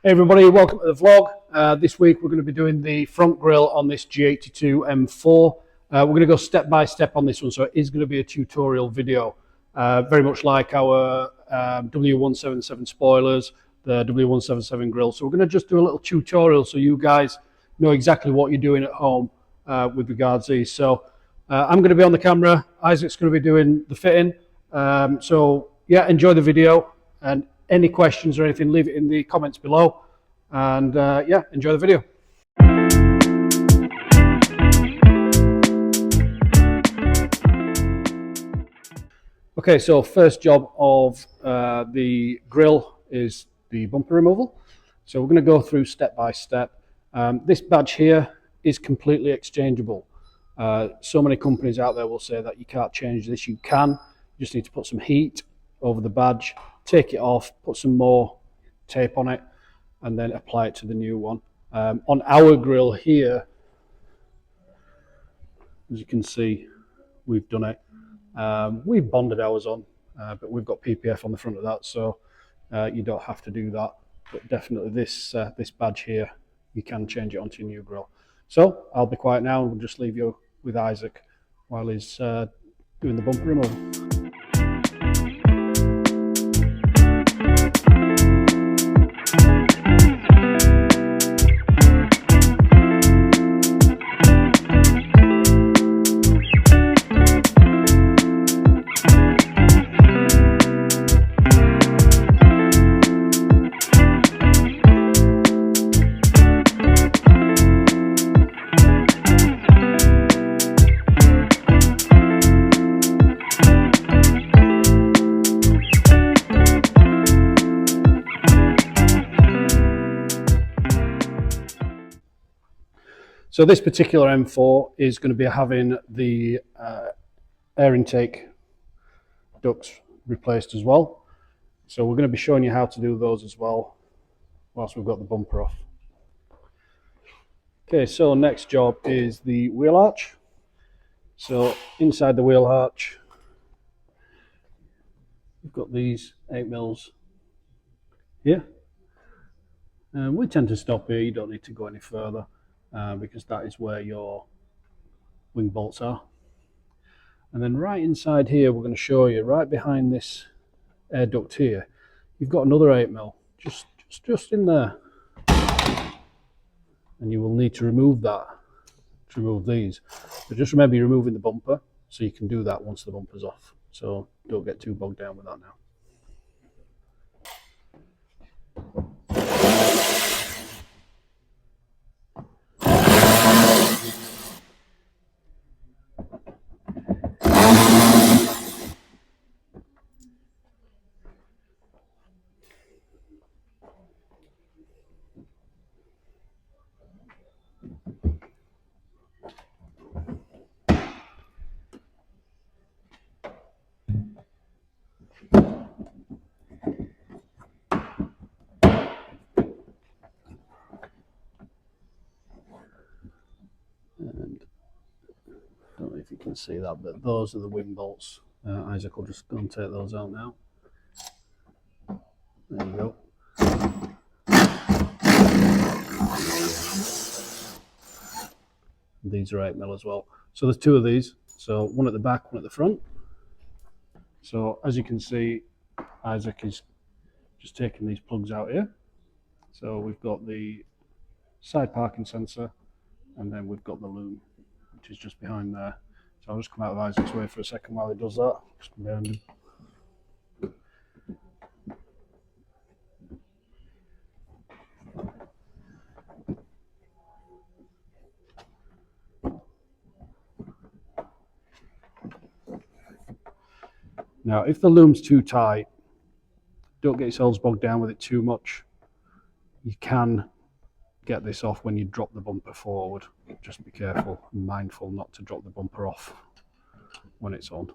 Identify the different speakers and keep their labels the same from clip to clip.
Speaker 1: Hey everybody, welcome to the vlog. This week we're going to be doing the front grille on this G82 M4. We're going to go step by step on this one, so it is going to be a tutorial video. Very much like our W177 spoilers, the W177 grill. So we're going to just do a little tutorial so you guys know exactly what you're doing at home with regards to these. So I'm going to be on the camera, Isaac's going to be doing the fitting. So yeah, enjoy the video, and any questions or anything, leave it in the comments below. And yeah, enjoy the video. Okay, so first job of the grill is the bumper removal. So we're going to go through step by step. This badge here is completely exchangeable. So many companies out there will say that you can't change this. You can. You just need to put some heat over the badge, take it off, put some more tape on it, and then apply it to the new one. On our grill here, as you can see, we've done it. We've bonded ours on, but we've got PPF on the front of that, so you don't have to do that. But definitely this badge here, you can change it onto your new grill. So I'll be quiet now, and we'll just leave you with Isaac while he's doing the bumper removal. So this particular M4 is going to be having the air intake ducts replaced as well. So we're going to be showing you how to do those as well whilst we've got the bumper off. Okay, so next job is the wheel arch. So inside the wheel arch, we've got these 8mm here. And we tend to stop here, you don't need to go any further. Because that is where your wing bolts are. And then right inside here, we're going to show you, right behind this air duct here, you've got another 8mm just in there. And you will need to remove that, to remove these. But just remember, you're removing the bumper, so you can do that once the bumper's off. So don't get too bogged down with that now. And I don't know if you can see that, but those are the wing bolts. Isaac will just go and take those out now. There you go. These are 8mm as well. So there's two of these. So one at the back, one at the front. So as you can see, Isaac is just taking these plugs out here. So we've got the side parking sensor, and then we've got the loom, which is just behind there. So I'll just come out of Isaac's way for a second while he does that. Just come behind him. Now, if the loom's too tight, don't get yourselves bogged down with it too much. You can get this off when you drop the bumper forward. Just be careful and mindful not to drop the bumper off when it's on.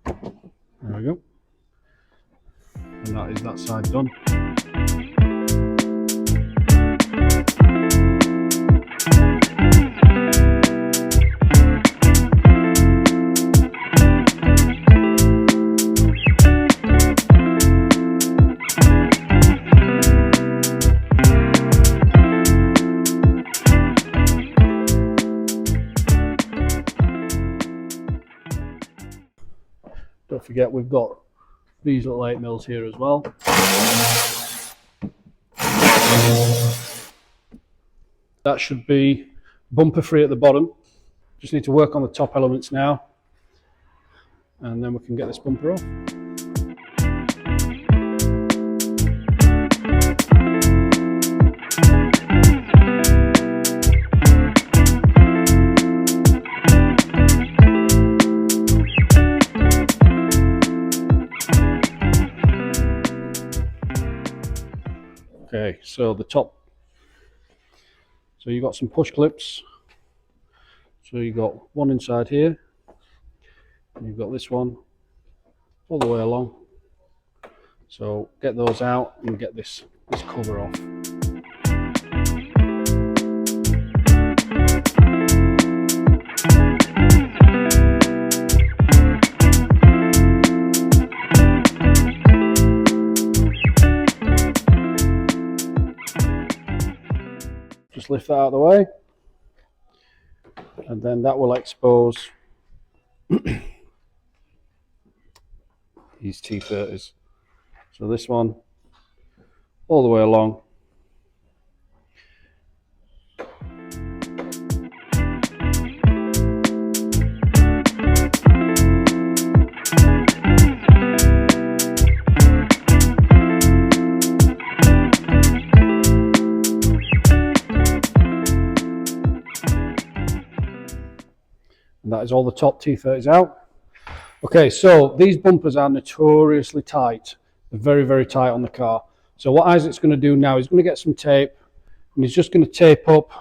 Speaker 1: There we go. And that is that side done. forget we've got these little 8mm here as well. That should be bumper free at the bottom. Just need to work on the top elements now, and then we can get this bumper off. Okay, so the top. So you've got some push clips. So you've got one inside here, and you've got this one all the way along. So get those out and get this cover off. Just lift that out of the way, and then that will expose these T30s. So this one all the way along. And that is all the top T30s out. Okay, so these bumpers are notoriously tight. They're very, very tight on the car. So what Isaac's going to do now is going to get some tape, and he's just going to tape up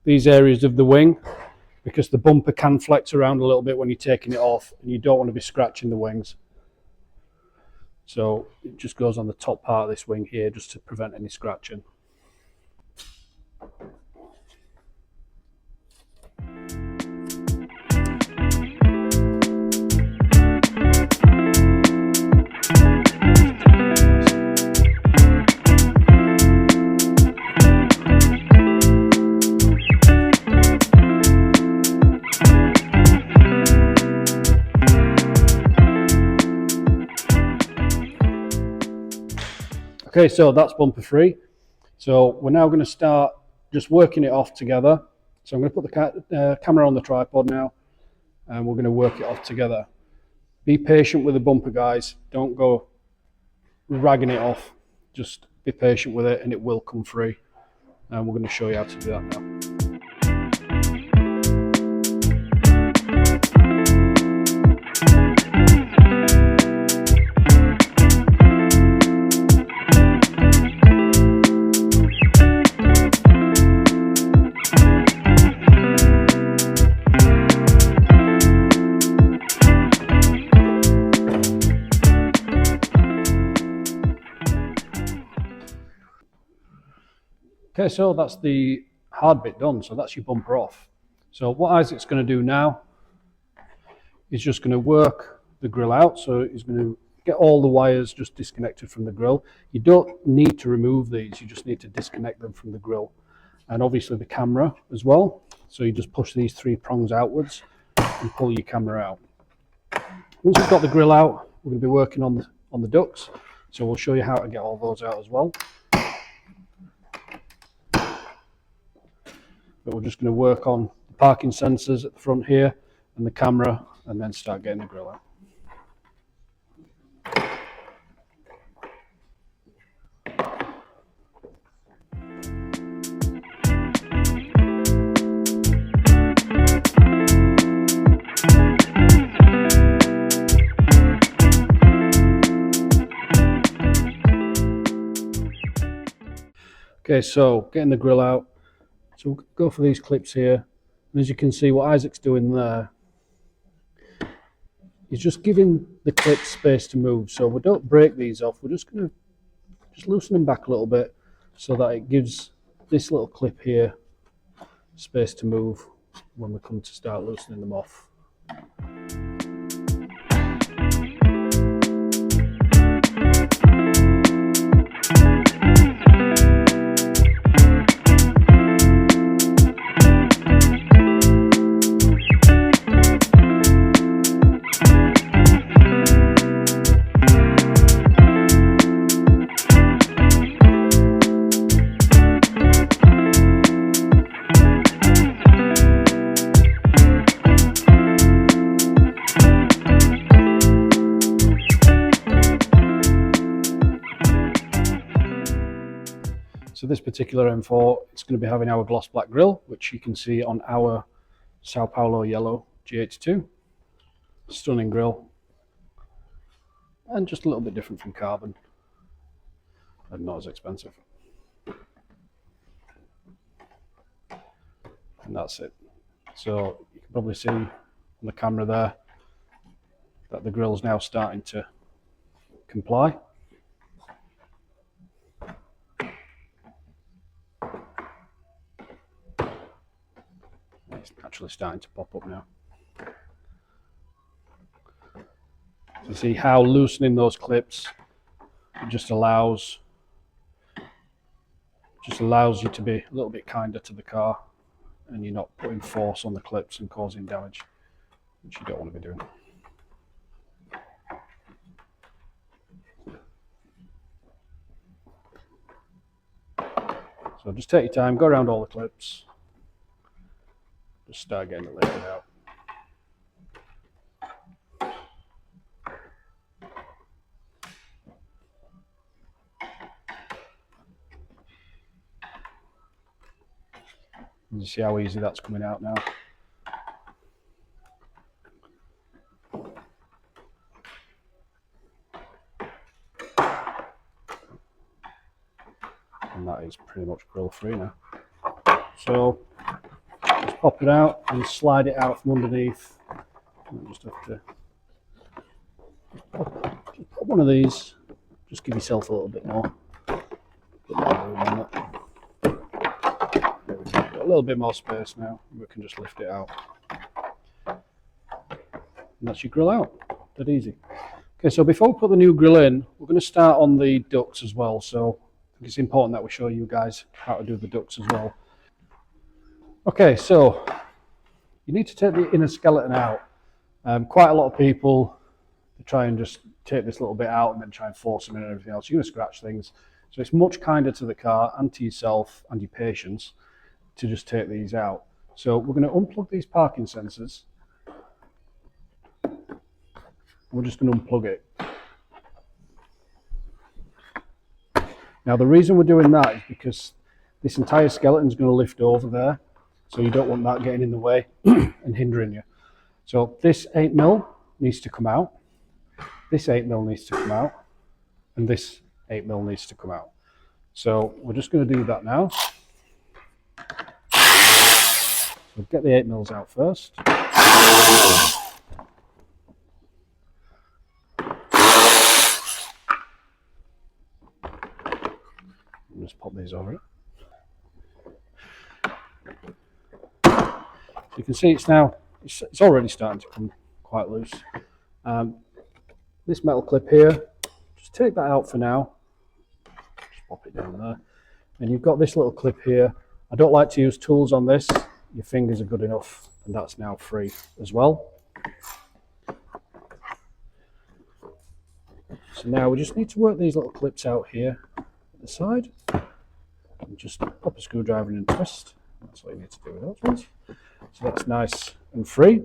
Speaker 1: these areas of the wing, because the bumper can flex around a little bit when you're taking it off, and you don't want to be scratching the wings. So it just goes on the top part of this wing here just to prevent any scratching. Okay, so that's bumper free. So we're now going to start just working it off together. So I'm going to put the camera on the tripod now, and we're going to work it off together. Be patient with the bumper, guys. Don't go ragging it off. Just be patient with it, and it will come free. And we're going to show you how to do that now. Okay, so that's the hard bit done. So that's your bumper off. So what Isaac's going to do now is just going to work the grill out. So he's going to get all the wires just disconnected from the grill. You don't need to remove these. You just need to disconnect them from the grill. And obviously the camera as well. So you just push these 3 prongs outwards and pull your camera out. Once we've got the grill out, we're going to be working on the ducts. So we'll show you how to get all those out as well. But we're just going to work on the parking sensors at the front here and the camera, and then start getting the grill out. Okay, so getting the grill out. So we'll go for these clips here, and as you can see what Isaac's doing there, he's just giving the clips space to move. So we don't break these off, we're just going to loosen them back a little bit so that it gives this little clip here space to move when we come to start loosening them off. So this particular M4, it's going to be having our gloss black grille, which you can see on our Sao Paulo yellow G82. Stunning grille, and just a little bit different from carbon, and not as expensive. And that's it. So you can probably see on the camera there that the grille's now starting to comply. It's actually starting to pop up now. So you see how loosening those clips just allows you to be a little bit kinder to the car, and you're not putting force on the clips and causing damage, which you don't want to be doing. So just take your time, go around all the clips, just start getting it lifted out. And you see how easy that's coming out now. And that is pretty much grill free now. So just pop it out and slide it out from underneath. You just have to put one of these, just give yourself a little bit more room on it. There we go. Got a little bit more space now. We can just lift it out. And that's your grill out. That easy. Okay, so before we put the new grill in, we're going to start on the ducts as well. So I think it's important that we show you guys how to do the ducts as well. Okay, so you need to take the inner skeleton out. Quite a lot of people try and just take this little bit out and then try and force them in and everything else. You're going to scratch things. So it's much kinder to the car and to yourself and your patience to just take these out. So we're going to unplug these parking sensors. We're just going to unplug it. Now the reason we're doing that is because this entire skeleton is going to lift over there, so you don't want that getting in the way and hindering you. So this 8mm needs to come out, this 8mm needs to come out, and this 8mm needs to come out. So we're just going to do that now. So get the 8mm out first. Just pop these over it. So you can see it's already starting to come quite loose. This metal clip here, just take that out for now. Just pop it down there. And you've got this little clip here. I don't like to use tools on this. Your fingers are good enough, and that's now free as well. So now we just need to work these little clips out here at the side. And just pop a screwdriver in and twist. That's what you need to do with those ones. So that's nice and free.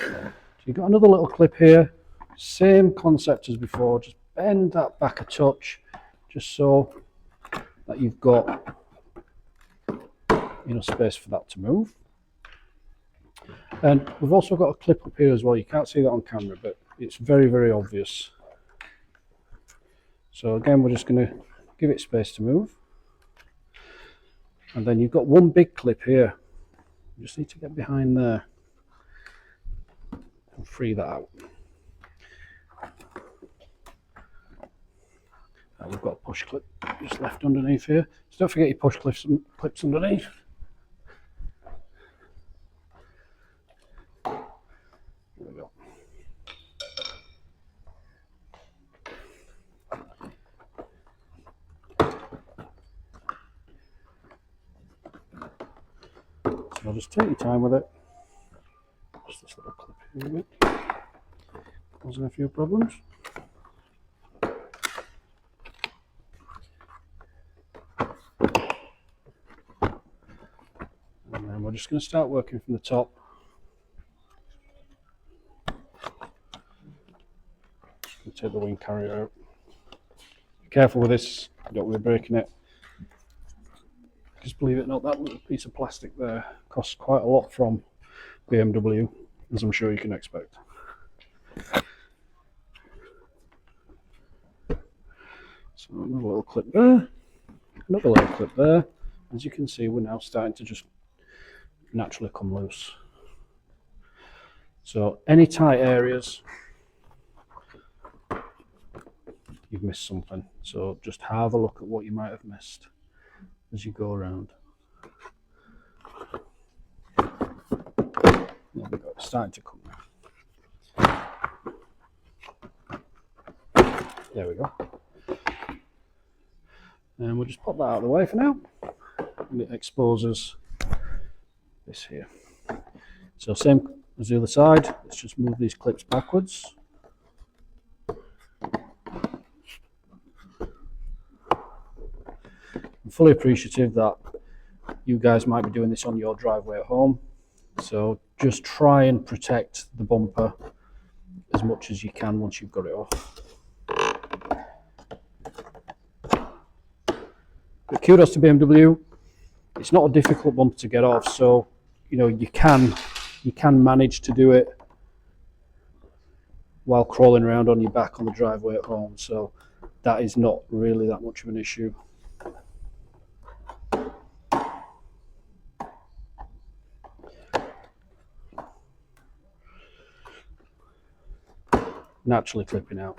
Speaker 1: So you've got another little clip here. Same concept as before. Just bend that back a touch, just so that you've got enough space for that to move. And we've also got a clip up here as well. You can't see that on camera, but it's very, very obvious. So again, we're just going to give it space to move. And then you've got one big clip here. You just need to get behind there and free that out. And we've got a push clip just left underneath here. So don't forget your push clips underneath. There we go. So just take your time with it. Just this little clip here a bit. Causing a few problems. And then we're just going to start working from the top. Take the wing carrier out. careful with this, you don't want to be breaking it. Just believe it or not, that little piece of plastic there costs quite a lot from BMW, as I'm sure you can expect. So another little clip there, another little clip there. As you can see, we're now starting to just naturally come loose. So any tight areas, you've missed something. So just have a look at what you might have missed as you go around. There we go, it's starting to come now. There we go. And we'll just pop that out of the way for now. And it exposes this here. So same as the other side, let's just move these clips backwards. I'm fully appreciative that you guys might be doing this on your driveway at home. So just try and protect the bumper as much as you can once you've got it off. But kudos to BMW. It's not a difficult bumper to get off, so you know you can manage to do it while crawling around on your back on the driveway at home. So that is not really that much of an issue. Naturally clipping out.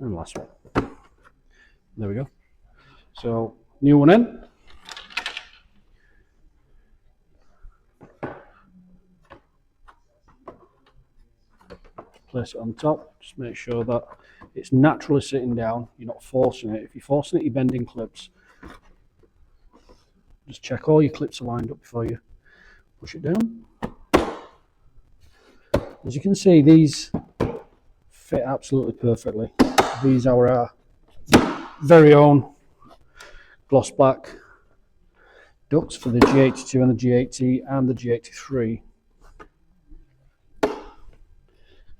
Speaker 1: And last one. There we go. So new one in. Place it on top. Just make sure that it's naturally sitting down. You're not forcing it. If you're forcing it, you're bending clips. Just check all your clips are lined up before you push it down. As you can see, these fit absolutely perfectly. These are our very own gloss black ducts for the G82 and the G80 and the G83.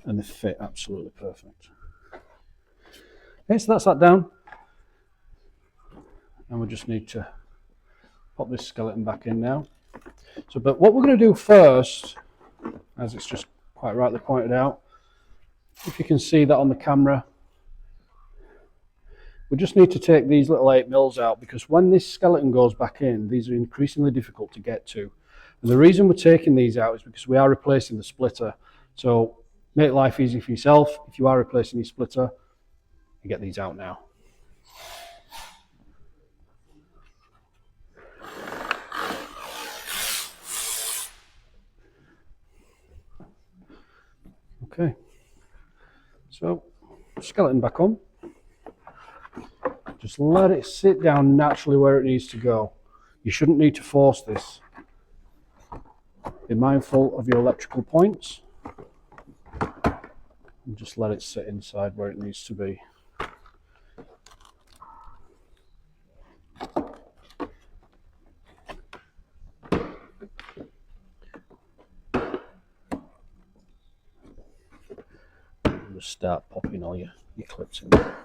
Speaker 1: And they fit absolutely perfect. Okay, so that's that down. And we just need to pop this skeleton back in now. So, but what we're going to do first, as it's just quite rightly pointed out, if you can see that on the camera, we just need to take these little 8mm out, because when this skeleton goes back in, these are increasingly difficult to get to. And the reason we're taking these out is because we are replacing the splitter. So make life easy for yourself. If you are replacing your splitter, you get these out now. Okay, so skeleton back on. Just let it sit down naturally where it needs to go. You shouldn't need to force this. Be mindful of your electrical points. And just let it sit inside where it needs to be. And just start popping all your clips in there.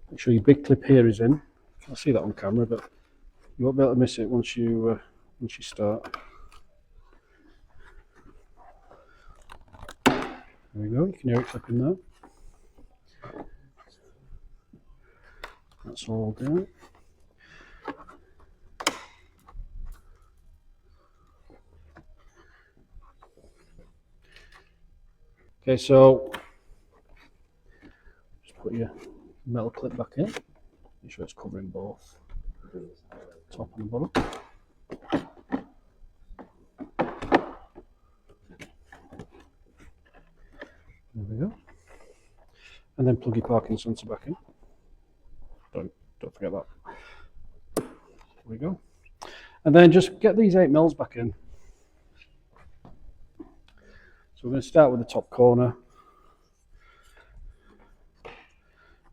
Speaker 1: Make sure your big clip here is in. I see that on camera, but you won't be able to miss it once you start. There we go. You can hear it clipping there. That's all done. Okay, so just put your metal clip back in. Make sure it's covering both top and bottom. There we go. And then plug your parking sensor back in. Don't forget that. There we go. And then just get these 8mm back in. we're going to start with the top corner.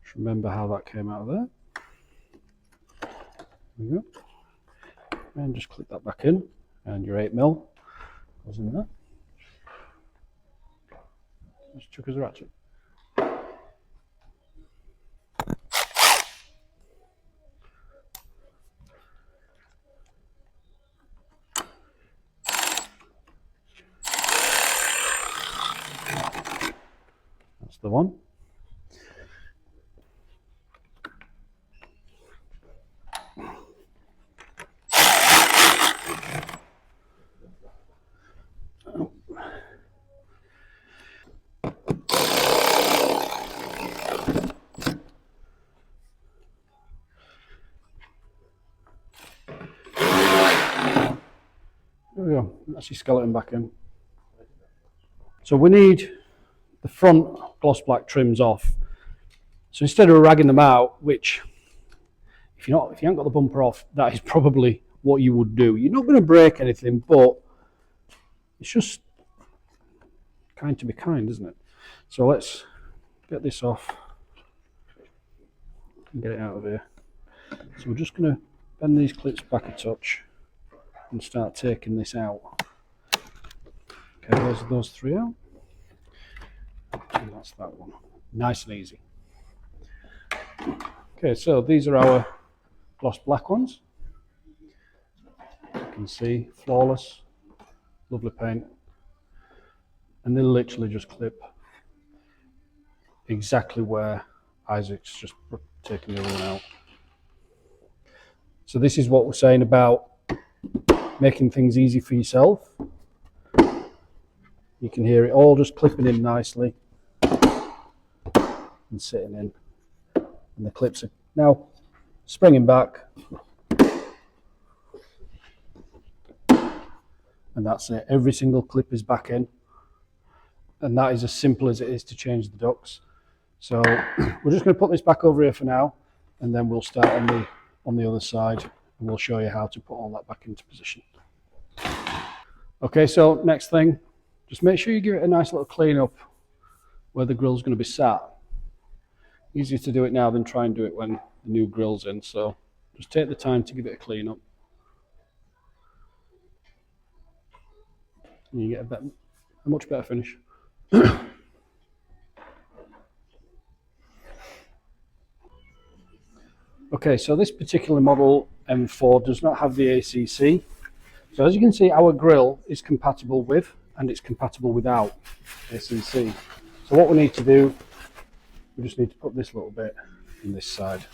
Speaker 1: Just remember how that came out of there. There we go. And just clip that back in, and your 8mm goes in there. Just chuck as a ratchet. That's the one. There we go, that's your skeleton back in. So we need the front gloss black trims off. So instead of ragging them out, which if you haven't got the bumper off, that is probably what you would do. You're not going to break anything, but it's just kind to be kind, isn't it? So let's get this off and get it out of here. So we're just going to bend these clips back a touch and start taking this out. Okay, those three out. And that's that one. Nice and easy. Okay, so these are our gloss black ones. You can see, flawless, lovely paint. And they literally just clip exactly where Isaac's just taking the other one out. So this is what we're saying about making things easy for yourself. You can hear it all just clipping in nicely and sitting in. And the clips are now springing back. And that's it. Every single clip is back in. And that is as simple as it is to change the ducts. So we're just going to put this back over here for now, and then we'll start on the other side, and we'll show you how to put all that back into position. Okay, so next thing, just make sure you give it a nice little clean up where the grill's going to be sat. Easier to do it now than try and do it when the new grill's in, so just take the time to give it a clean up. And you get a much better finish. Okay, so this particular model M4 does not have the ACC. So as you can see, our grill is compatible with and it's compatible without ACC. So what we need to do, we just need to put this little bit in this side.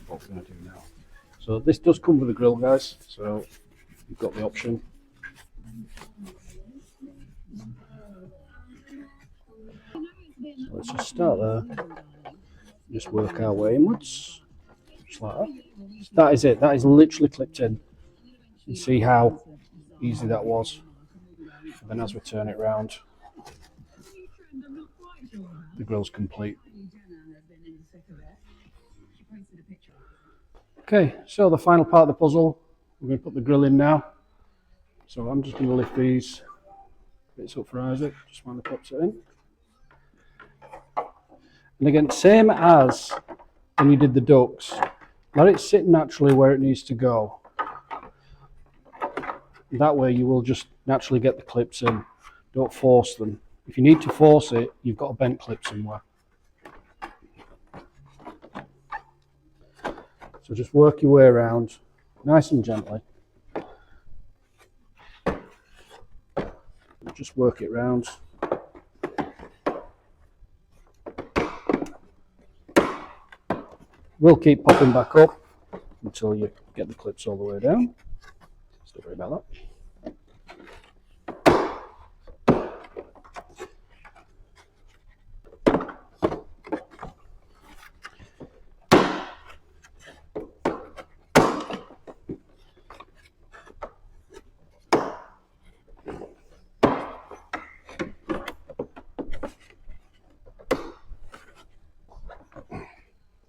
Speaker 1: What we're going to do now. So this does come with a grill, guys, so you've got the option. So let's just start there, just work our way inwards, just like that. So that is it, that is literally clipped in. You see how easy that was. And then as we turn it round, the grill's complete. Okay, so the final part of the puzzle, we're going to put the grill in now. So I'm just going to lift these bits up for Isaac, just while he pops it in. And again, same as when you did the ducts, let it sit naturally where it needs to go. That way you will just naturally get the clips in. Don't force them. If you need to force it, you've got a bent clip somewhere. So just work your way around, nice and gently. Just work it round. We'll keep popping back up until you get the clips all the way down. Don't worry about that.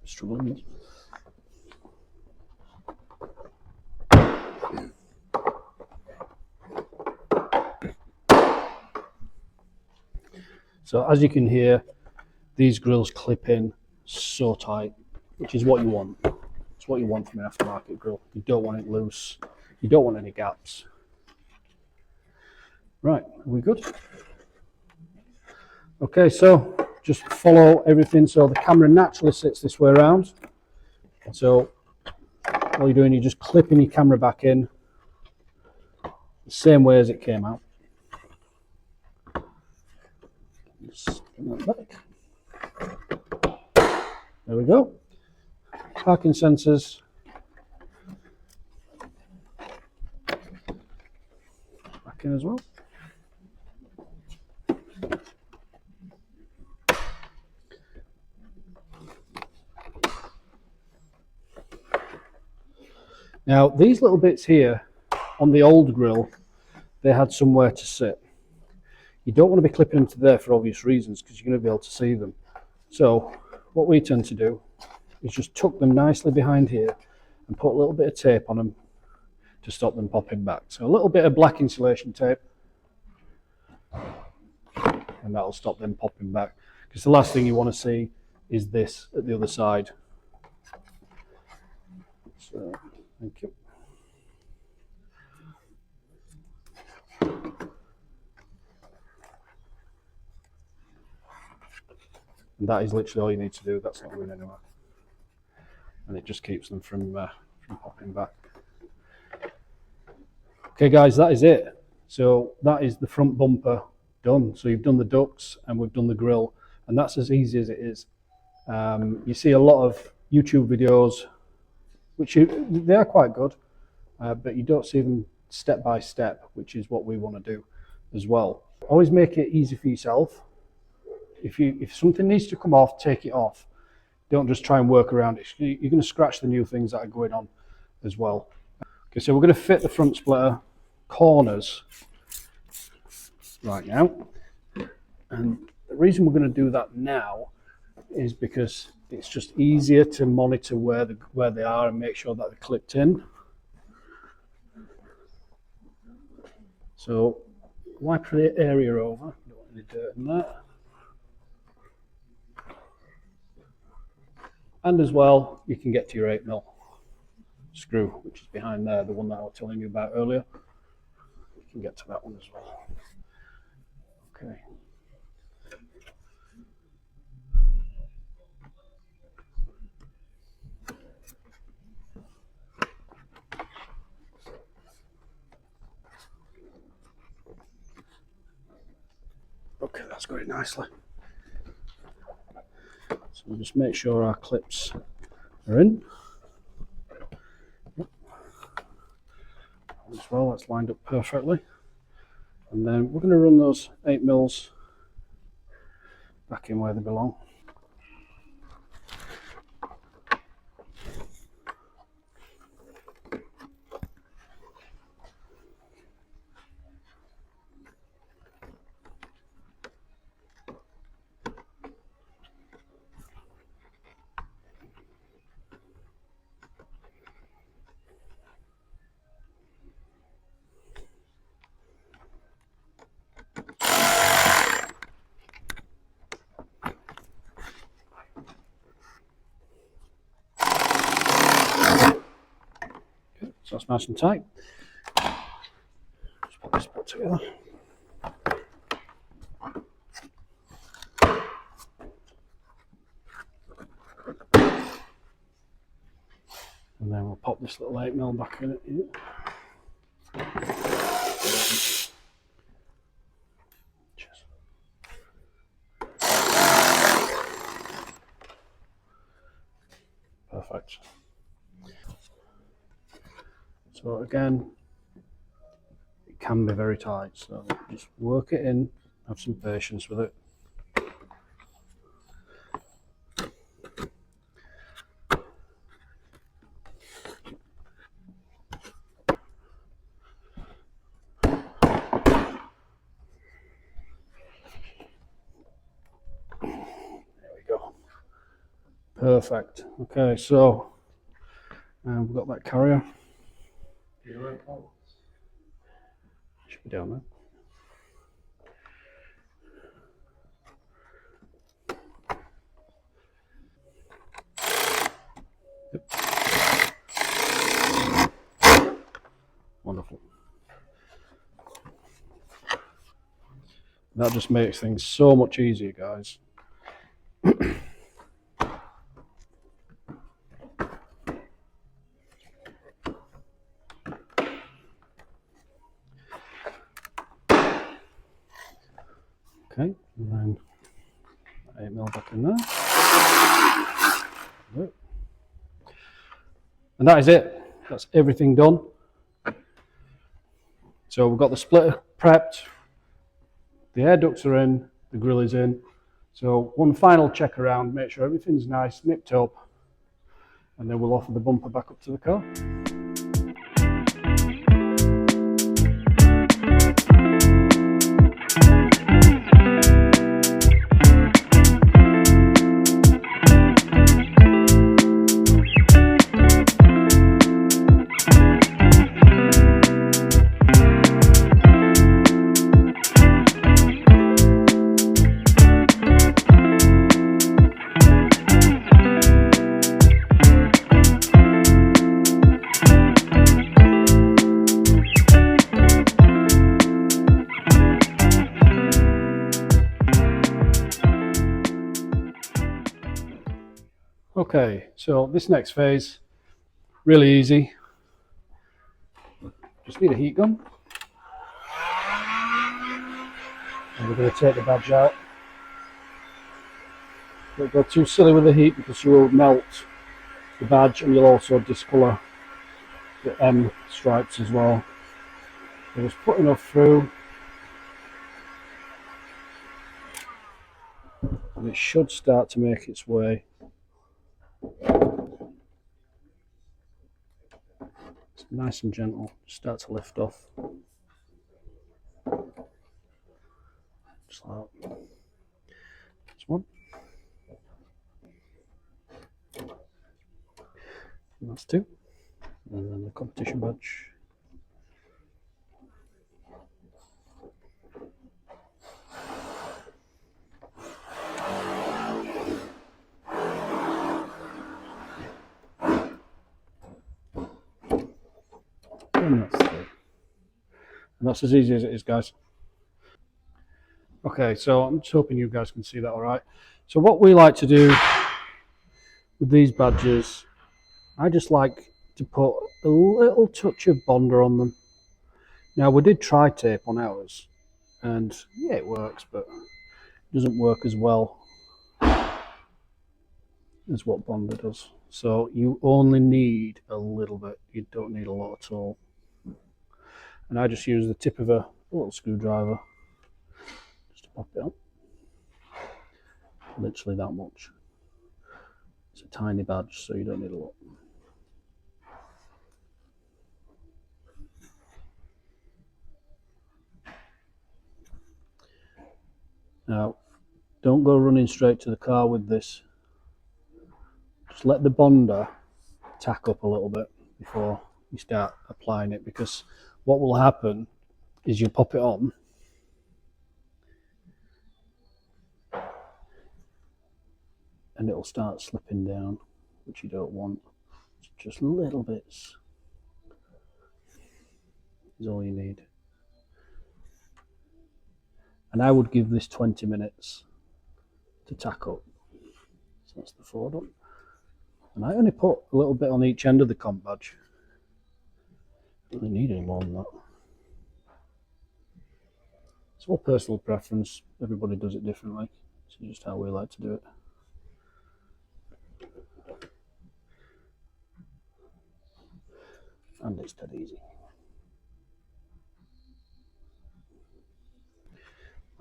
Speaker 1: Struggling. So as you can hear, these grills clip in so tight, which is what you want. It's what you want from an aftermarket grill. You don't want it loose. You don't want any gaps. Right, are we good? Okay, so just follow everything. So the camera naturally sits this way around. So all you're doing, you're just clipping your camera back in the same way as it came out. Just bring that back. There we go. Parking sensors. Back in as well. Now, these little bits here on the old grill, they had somewhere to sit. You don't want to be clipping them to there for obvious reasons, because you're going to be able to see them. So what we tend to do is just tuck them nicely behind here and put a little bit of tape on them to stop them popping back. So a little bit of black insulation tape, and that'll stop them popping back, because the last thing you want to see is this at the other side. So thank you. And that is literally all you need to do. That's not going anywhere, and it just keeps them from popping back. Okay, guys, that is it. So that is the front bumper done. So you've done the ducts and we've done the grill, and that's as easy as it is. You see a lot of YouTube videos, which they are quite good, but you don't see them step by step, which is what we want to do as well. Always make it easy for yourself. If something needs to come off, take it off. Don't just try and work around it. You're going to scratch the new things that are going on as well. Okay, so we're going to fit the front splitter corners right now. And the reason we're going to do that now is because it's just easier to monitor where they are and make sure that they're clipped in. So wipe the area over. Don't want any dirt in there. And as well, you can get to your 8mm screw, which is behind there, the one that I was telling you about earlier. You can get to that one as well. Okay. Okay, that's going nicely. So we'll just make sure our clips are in. Yep. As well, that's lined up perfectly. And then we're going to run those 8mm back in where they belong. So that's nice and tight. Just put this bit together. And then we'll pop this little 8mm back in it here. Perfect. So again, it can be very tight, so just work it in, have some patience with it. There we go. Perfect. Okay, so we've got that carrier. Should be down there. Yep. Wonderful. That just makes things so much easier, guys. Okay, and then 8mm back in there. And that is it. That's everything done. So we've got the splitter prepped, the air ducts are in, the grill is in. So one final check around, make sure everything's nice, nipped up, and then we'll offer the bumper back up to the car. Okay, so this next phase, really easy. Just need a heat gun. And we're going to take the badge out. Don't go too silly with the heat because you will melt the badge and you'll also discolour the M stripes as well. So just put enough through. And it should start to make its way. It's nice and gentle, start to lift off. Just like that. That's one. And that's two. And then the competition badge. And that's three. And that's as easy as it is, guys. Okay, so I'm just hoping you guys can see that all right. So what we like to do with these badges, I just like to put a little touch of Bonder on them. Now we did tri-tape on ours, and yeah, it works, but it doesn't work as well as what Bonder does. So you only need a little bit, you don't need a lot at all. And I just use the tip of a little screwdriver just to pop it up. Literally that much. It's a tiny badge, so you don't need a lot. Now, don't go running straight to the car with this. Just let the Bonder tack up a little bit before you start applying it, because what will happen is you pop it on and it'll start slipping down, which you don't want. Just little bits is all you need. And I would give this 20 minutes to tack up. So that's the four done. And I only put a little bit on each end of the comp badge. Don't really need any more than that. It's all personal preference. Everybody does it differently. It's just how we like to do it. And it's dead easy.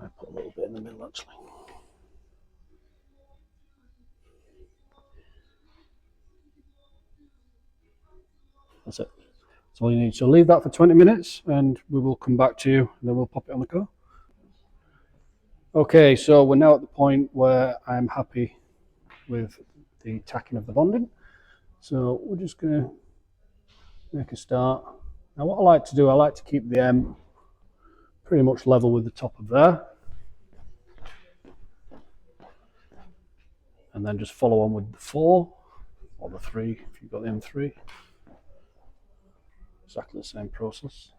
Speaker 1: I put a little bit in the middle actually. That's it. That's all you need. So leave that for 20 minutes and we will come back to you and then we'll pop it on the car. Okay, so we're now at the point where I'm happy with the tacking of the bonding. So we're just going to make a start. Now what I like to do, I like to keep the M pretty much level with the top of there. And then just follow on with the 4. or the 3 if you've got the M3. Exactly the same process.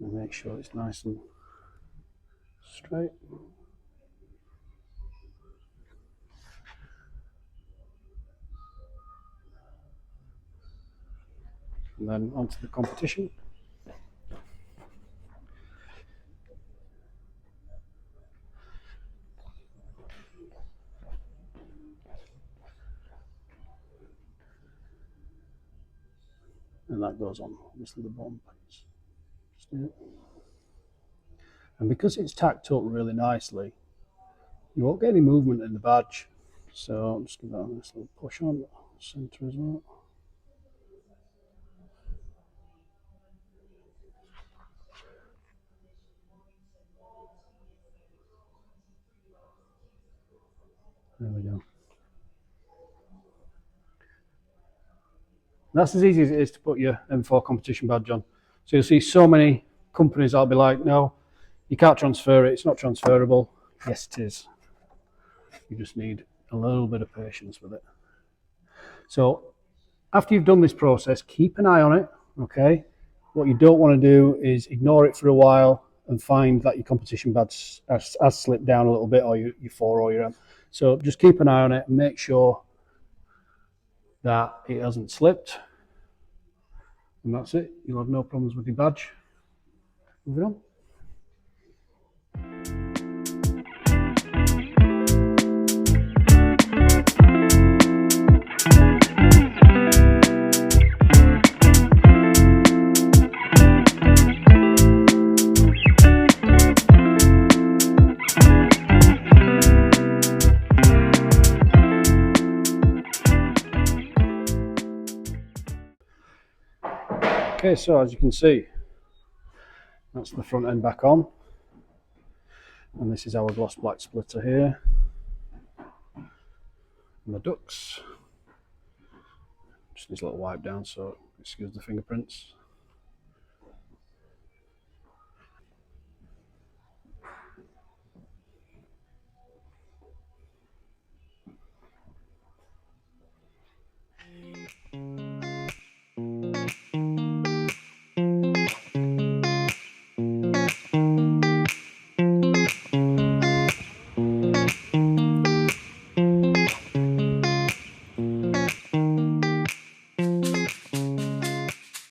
Speaker 1: And make sure it's nice and straight. And then onto the competition. And that goes on, obviously, the bottom piece. And because it's tacked up really nicely, you won't get any movement in the badge. So I'm just give that a nice little push on the centre as well. There we go. That's as easy as it is to put your M4 competition badge on. So you'll see so many companies that'll be like, no, you can't transfer it, it's not transferable. Yes, it is. You just need a little bit of patience with it. So after you've done this process, keep an eye on it, okay? What you don't want to do is ignore it for a while and find that your competition badge has slipped down a little bit, or your 4 or your M. So just keep an eye on it and make sure that it hasn't slipped. And that's it. You'll have no problems with your badge. Moving on. Okay, so as you can see, that's the front end back on, and this is our gloss black splitter here, and the ducts. Just needs a little wipe down, so excuse the fingerprints.